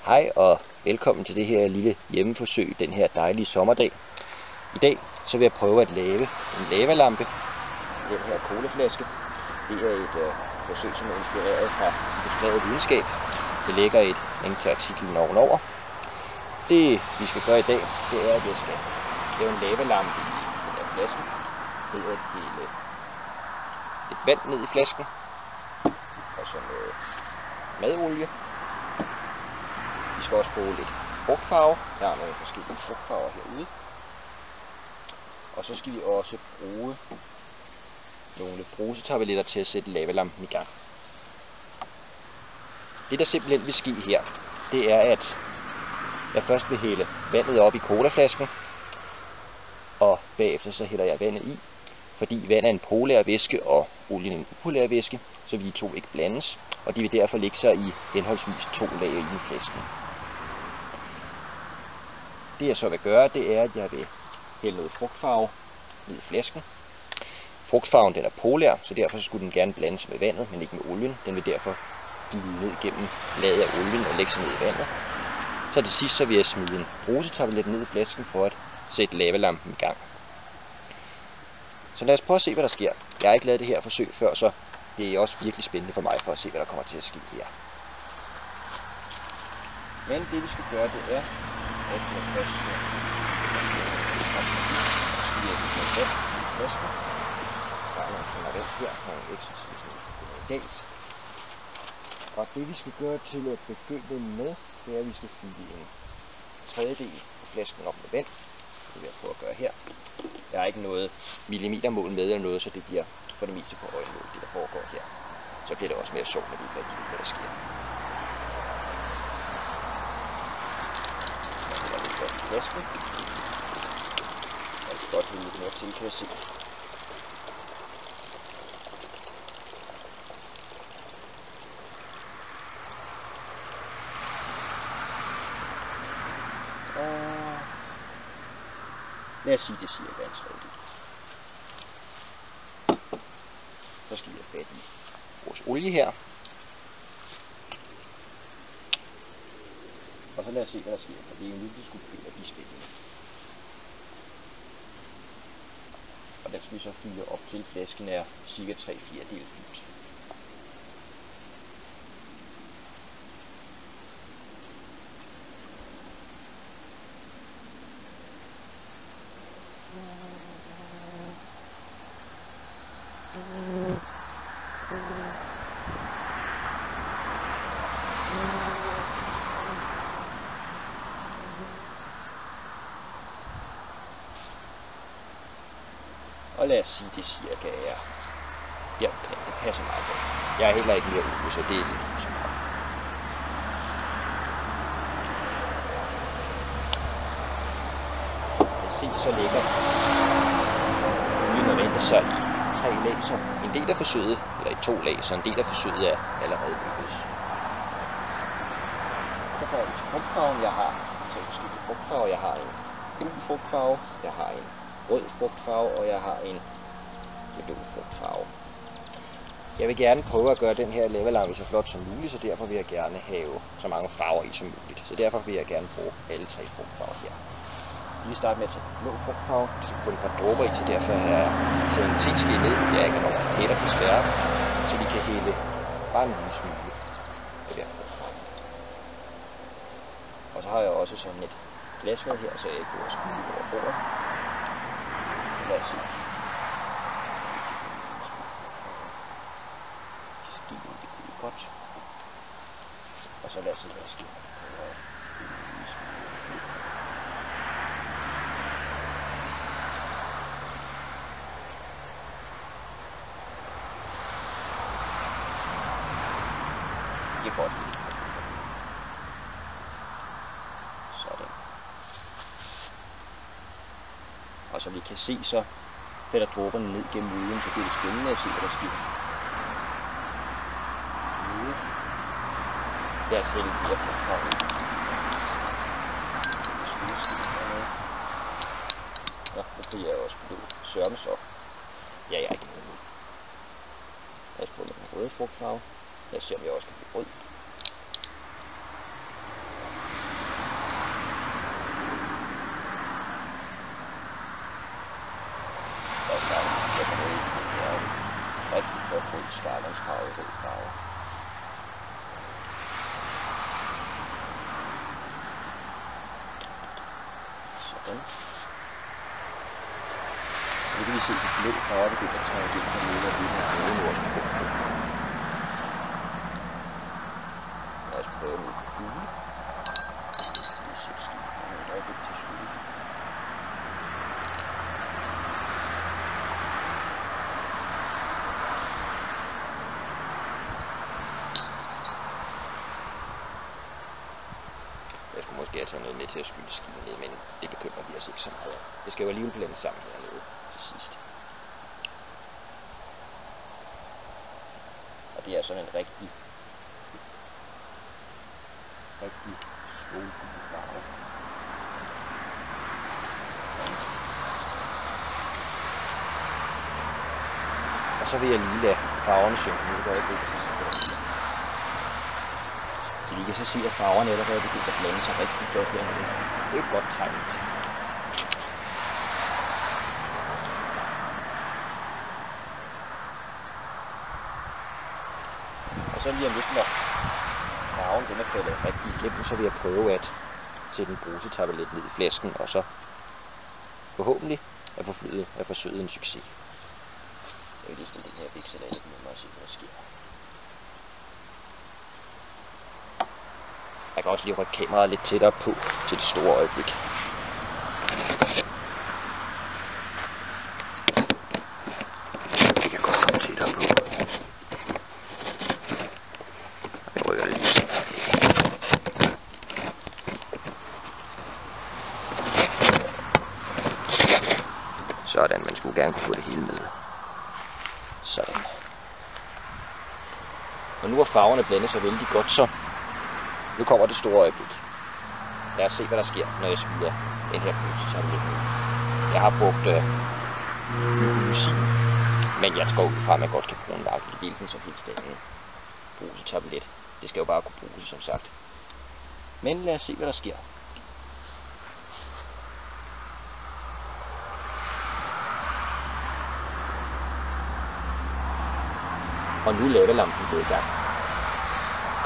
Hej og velkommen til det her lille hjemmeforsøg den her dejlige sommerdag. I dag så vil jeg prøve at lave en lavalampe i den her colaflaske. Det er et forsøg, som er inspireret fra Illustreret Videnskab. Det ligger et link til artiklen ovenover. Det vi skal gøre i dag, det er, at jeg skal lave en lavalampe i den her flasken ved at hælde lidt vand ned i flasken og så noget madolie. Vi skal også bruge lidt frugtfarve. Der er nogle forskellige frugtfarver herude. Og så skal vi også bruge nogle brusetabletter til at sætte lavalampen i gang. Det der simpelthen vil ske her, det er at jeg først vil hælde vandet op i colaflasken, og bagefter så hælder jeg vandet i, fordi vand er en polær væske og olien en upolær væske, så vil de to ikke blandes, og de vil derfor lægge sig i henholdsvis 2 lag i flasken. Det jeg så vil gøre, det er, at jeg vil hælde noget frugtfarve ned i flasken. Frugtfarven den er polær, så derfor skulle den gerne blandes med vandet, men ikke med olien. Den vil derfor glide ned gennem laget af olien og lægge sig ned i vandet. Så til sidst så vil jeg smide en brusetablet ned i flasken for at sætte lavalampen i gang. Så lad os prøve at se, hvad der sker. Jeg har ikke lavet det her forsøg før, så det er også virkelig spændende for mig for at se, hvad der kommer til at ske her. Men det vi skal gøre, det er, at jeg først skal vand i flasken. Der er nogle kender vand her, nogle ekstra noget galt. Og det vi skal gøre til at begynde med, det er, at vi skal fylde en tredjedel af flasken op med vand. Det vil jeg prøve at gøre her. Jeg har ikke noget millimetermål med eller noget, så det bliver for det meste på øjenmål, det der foregår her. Så bliver det også mere sjovt, når vi ikke rigtig ved, hvad der sker. Jeg har lidt vand i flasken. Jeg kan godt hælde lidt mere til, kan jeg se. Lad os sige, det siger ganske rigtigt. Så skal vi have fat i vores olie her. Og så lad os se, hvad der sker, for det er jo nu, vi skulle begynde at blive spændende. Og den skal vi så fylde op til flasken er cirka 3/4 fyldt. Og lad os sige, det cirka er deromkring. Det passer meget godt. Jeg er heller ikke mere ude, så det er lidt så meget. Jeg kan se, så ligger olien og vandet så i 3 lag, så en del af forsøget, eller i 2 lag, så en del af forsøget er allerede lykkedes. Så får vi til frugtfarven. Jeg har 3 forskellige frugtfarver. Jeg har en gul frugtfarve, jeg har en rød frugtfarve, og jeg har en blå frugtfarve. Jeg vil gerne prøve at gøre den her lavalampe så flot som muligt, så derfor vil jeg gerne have så mange farver i som muligt. Så derfor vil jeg gerne bruge alle 3 frugtfarver her. Vi vil starte med at tage den blå frugtfarve. Jeg skal putte et par dråber i, så derfor har jeg taget en teske ned. Jeg er ikke nogen pletter desværre, så vi kan hælde bare en lille smule på den frugtfarve. Og så har jeg også sådan et glas med her, så jeg ikke bruger smule over bordet. Lad os se. Det kunne godt. Og så lad os se, hvad der sker. Det er godt. Sådan. Og så vi kan se, så falder dråberne ned gennem olien, så bliver det spændende at se, hvad der sker. Lad os hælde mere på farven. Nå, nu kan jeg også blå sørmes op. Ja, jeg er ikke noget. Lad os prøve med den røde frugtfarve. Lad os se, om jeg også kan blive rød. flot rød skarlandsfarve i rød farve. Sådan. Nu kan vi se, at de blå farver begynder at træde igennem og nede af det her røde nordspor. Lad os prøve med på gule. Vi ser skibet et øjeblik til skud. Jeg skulle måske have taget noget med til at skylde skibet ned, men det bekymrer vi os ikke så meget. Det skal jo alligevel blande sammen hernede til sidst. Og det er sådan en rigtig solgul farve. Og så vil jeg lige lade farverne synke ned i øjeblik, så vi kan så se, at farverne allerede begyndt at blande sig rigtig flot hernede. Det er et godt tegn. Og så lige om lidt, når farven den er faldet rigtig igennem, så vil jeg prøve at sætte en brusetablet ned i flasken, og så forhåbentlig at forsøge en succes. Jeg vil lige stille den her væk, så der er lidt nemmere at se, hvad der sker. Jeg kan også lige rykke kameraet lidt tættere på til det store øjeblik. Det kan godt komme tættere på. Jeg rykker det lige. Sådan, man skulle gerne kunne få det hele med. Sådan. Og nu har farverne blandet sig vældig godt, så nu kommer det store øjeblik. Lad os se, hvad der sker, når jeg smider den her brusetablet ned. Jeg har brugt glykosin, men jeg går ud fra, at man godt kan bruge en nakkel i hvilken som helst anden brusetablet. Det skal jo bare kunne bruges, som sagt. Men lad os se, hvad der sker. Og nu er lavalampen gået i gang.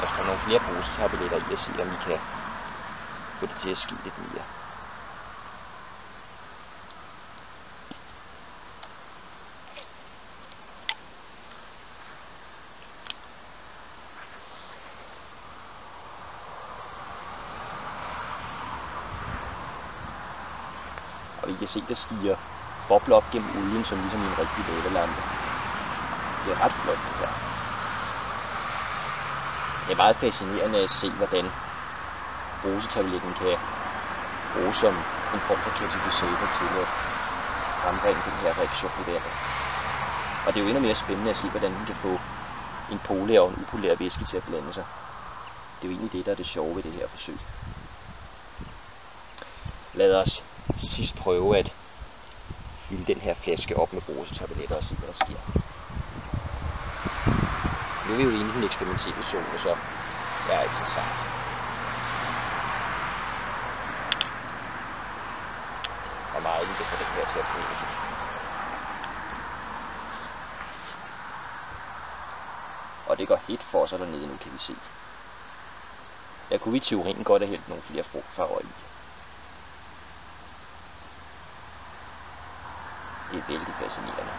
Der skal nogle flere brusetabletter i at se, om vi kan få det til at ske lidt mere. Og vi kan se, der stiger bobler op gennem olien, som ligesom i en rigtig lavalampe. Det er ret flot det her. Det er meget fascinerende at se, hvordan brusetabletten kan bruges som en form for katalysator til at frembringe den her reaktion i vandet. Og det er jo endnu mere spændende at se, hvordan den kan få en polær og en upolær væske til at blande sig. Det er jo egentlig det, der er det sjove ved det her forsøg. Lad os til sidst prøve at fylde den her flaske op med brusetabletter og se, hvad der sker. Nu er vi jo inde i den eksperimentelle zone, så jeg er ikke så sagt. Hvor meget vi kan få den her til at bløse. Og det går helt for sig dernede nu, kan vi se. Der kunne vi i teorien godt have hældt nogle flere frugtfarver i. Det er vældig fascinerende.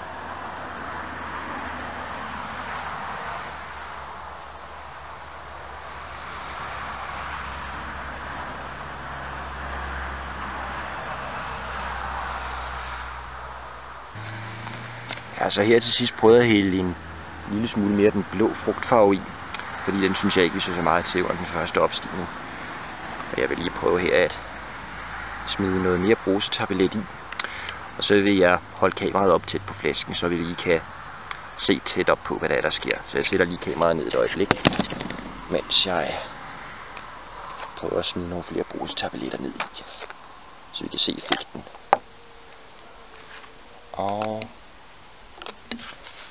Altså her til sidst prøvede jeg at hælde en lille smule mere den blå frugtfarve i, fordi den synes jeg ikke vi så meget til under den første opstigning. Og jeg vil lige prøve her at smide noget mere brusetablet i, og så vil jeg holde kameraet op tæt på flasken, så vi lige kan se tæt op på, hvad der sker. Så jeg sætter lige kameraet ned et øjeblik, mens jeg prøver at smide nogle flere brusetabletter ned i, så vi kan se effekten. Og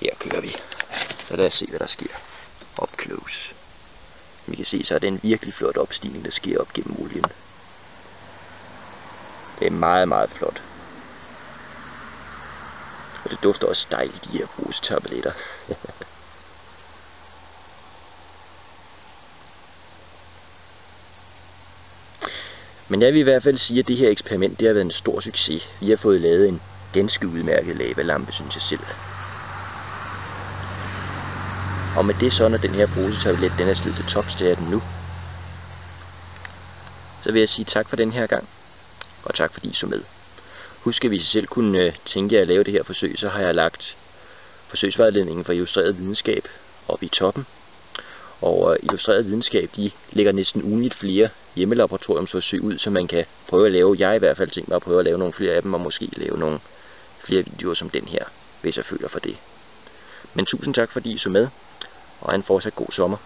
her kører vi. Så lad os se, hvad der sker. Up close. Vi kan se, så er det en virkelig flot opstigning, der sker op gennem olien. Det er meget, meget flot. Og det dufter også dejligt, de her brusetabletter. Men jeg vil i hvert fald sige, at det her eksperiment det har været en stor succes. Vi har fået lavet en ganske udmærket lavalampe, synes jeg selv. Og med det så, når den her brusetabulet den er slidt til tops, det er den nu, så vil jeg sige tak for den her gang, og tak fordi I så med. Husk, at hvis I selv kunne tænke jer at lave det her forsøg, så har jeg lagt forsøgsvejledningen for Illustreret Videnskab op i toppen. Og Illustreret Videnskab, de lægger næsten ugentligt flere hjemmelaboratoriumsforsøg ud, som man kan prøve at lave. Jeg har i hvert fald tænkt mig at prøve at lave nogle flere af dem, og måske lave nogle flere videoer som den her, hvis jeg føler for det. Men tusind tak fordi I så med, og en fortsat god sommer.